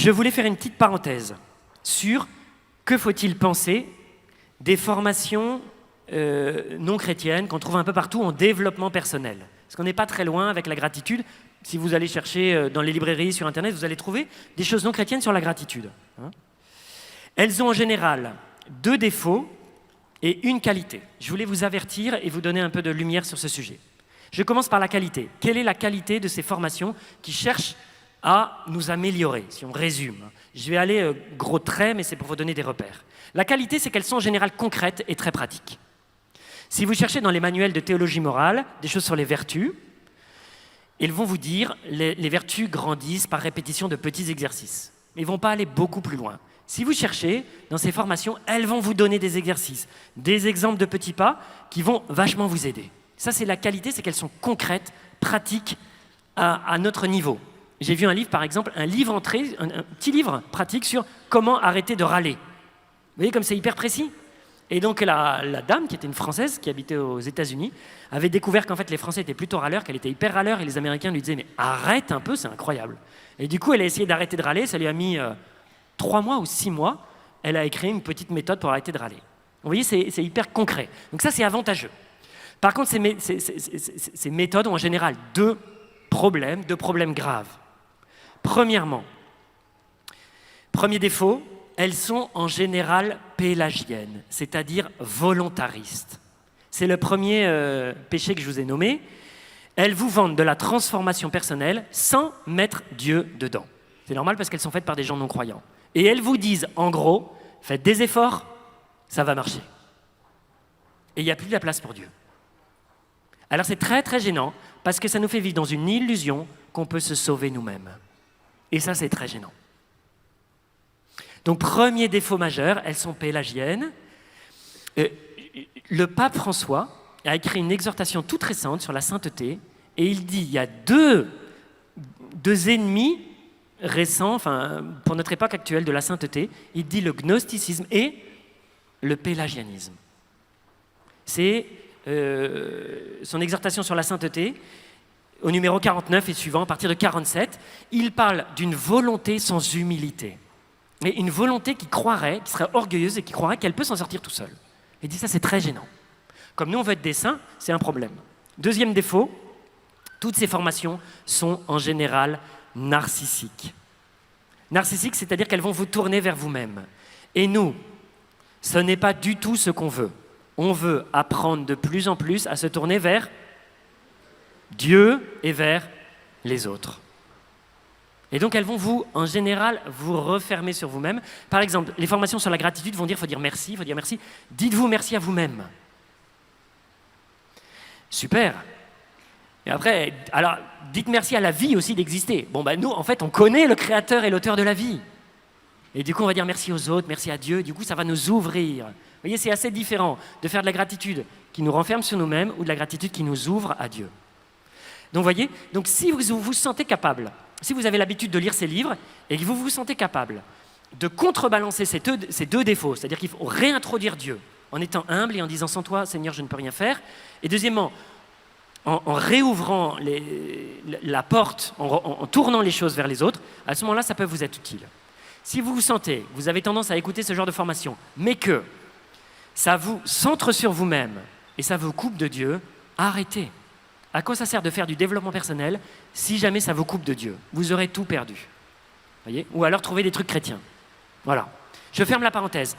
Je voulais faire une petite parenthèse sur que faut-il penser des formations non chrétiennes qu'on trouve un peu partout en développement personnel. Parce qu'on n'est pas très loin avec la gratitude. Si vous allez chercher dans les librairies, sur Internet, vous allez trouver des choses non chrétiennes sur la gratitude. Elles ont en général 2 défauts et une qualité. Je voulais vous avertir et vous donner un peu de lumière sur ce sujet. Je commence par la qualité. Quelle est la qualité de ces formations qui cherchent à nous améliorer, si on résume? Je vais aller gros traits, mais c'est pour vous donner des repères. La qualité, c'est qu'elles sont en général concrètes et très pratiques. Si vous cherchez dans les manuels de théologie morale des choses sur les vertus, ils vont vous dire les vertus grandissent par répétition de petits exercices. Ils ne vont pas aller beaucoup plus loin. Si vous cherchez, dans ces formations, elles vont vous donner des exercices, des exemples de petits pas qui vont vachement vous aider. Ça, c'est la qualité, c'est qu'elles sont concrètes, pratiques à notre niveau. J'ai vu un livre, par exemple, un petit livre pratique sur comment arrêter de râler. Vous voyez comme c'est hyper précis? Et donc la dame, qui était une Française, qui habitait aux États-Unis, avait découvert qu'en fait les Français étaient plutôt râleurs, qu'elle était hyper râleur, et les Américains lui disaient « mais arrête un peu, c'est incroyable ». Et du coup, elle a essayé d'arrêter de râler, ça lui a mis 3 mois ou 6 mois, elle a créé une petite méthode pour arrêter de râler. Vous voyez, c'est hyper concret. Donc ça, c'est avantageux. Par contre, ces méthodes ont en général 2 problèmes graves. Premièrement, premier défaut, elles sont en général pélagiennes, c'est-à-dire volontaristes. C'est le premier péché que je vous ai nommé. Elles vous vendent de la transformation personnelle sans mettre Dieu dedans. C'est normal parce qu'elles sont faites par des gens non-croyants. Et elles vous disent, en gros, faites des efforts, ça va marcher. Et il n'y a plus de la place pour Dieu. Alors c'est très très gênant parce que ça nous fait vivre dans une illusion qu'on peut se sauver nous-mêmes. Et ça, c'est très gênant. Donc, premier défaut majeur, elles sont pélagiennes. Le pape François a écrit une exhortation toute récente sur la sainteté et il dit il y a deux ennemis récents, enfin, pour notre époque actuelle de la sainteté. Il dit le gnosticisme et le pélagianisme. C'est son exhortation sur la sainteté, au numéro 49 et suivant, à partir de 47, il parle d'une volonté sans humilité. Mais une volonté qui serait orgueilleuse et qui croirait qu'elle peut s'en sortir tout seul. Il dit ça, c'est très gênant. Comme nous, on veut être des saints, c'est un problème. Deuxième défaut, toutes ces formations sont en général narcissiques. Narcissiques, c'est-à-dire qu'elles vont vous tourner vers vous-même. Et nous, ce n'est pas du tout ce qu'on veut. On veut apprendre de plus en plus à se tourner vers Dieu et vers les autres. Et donc, elles vont en général, vous refermer sur vous-même. Par exemple, les formations sur la gratitude vont dire, il faut dire merci, il faut dire merci. Dites-vous merci à vous-même. Super. Et après, alors, dites merci à la vie aussi d'exister. Bon, ben nous, en fait, on connaît le créateur et l'auteur de la vie. Et du coup, on va dire merci aux autres, merci à Dieu. Du coup, ça va nous ouvrir. Vous voyez, c'est assez différent de faire de la gratitude qui nous renferme sur nous-mêmes ou de la gratitude qui nous ouvre à Dieu. Donc, voyez, si vous vous sentez capable, si vous avez l'habitude de lire ces livres et que vous vous sentez capable de contrebalancer ces deux défauts, c'est-à-dire qu'il faut réintroduire Dieu en étant humble et en disant « Sans toi, Seigneur, je ne peux rien faire », et deuxièmement, en réouvrant la porte, en tournant les choses vers les autres, à ce moment-là, ça peut vous être utile. Si vous vous sentez, vous avez tendance à écouter ce genre de formation, mais que ça vous centre sur vous-même et ça vous coupe de Dieu, arrêtez. À quoi ça sert de faire du développement personnel si jamais ça vous coupe de Dieu? Vous aurez tout perdu. Voyez? Ou alors trouver des trucs chrétiens. Voilà. Je ferme la parenthèse.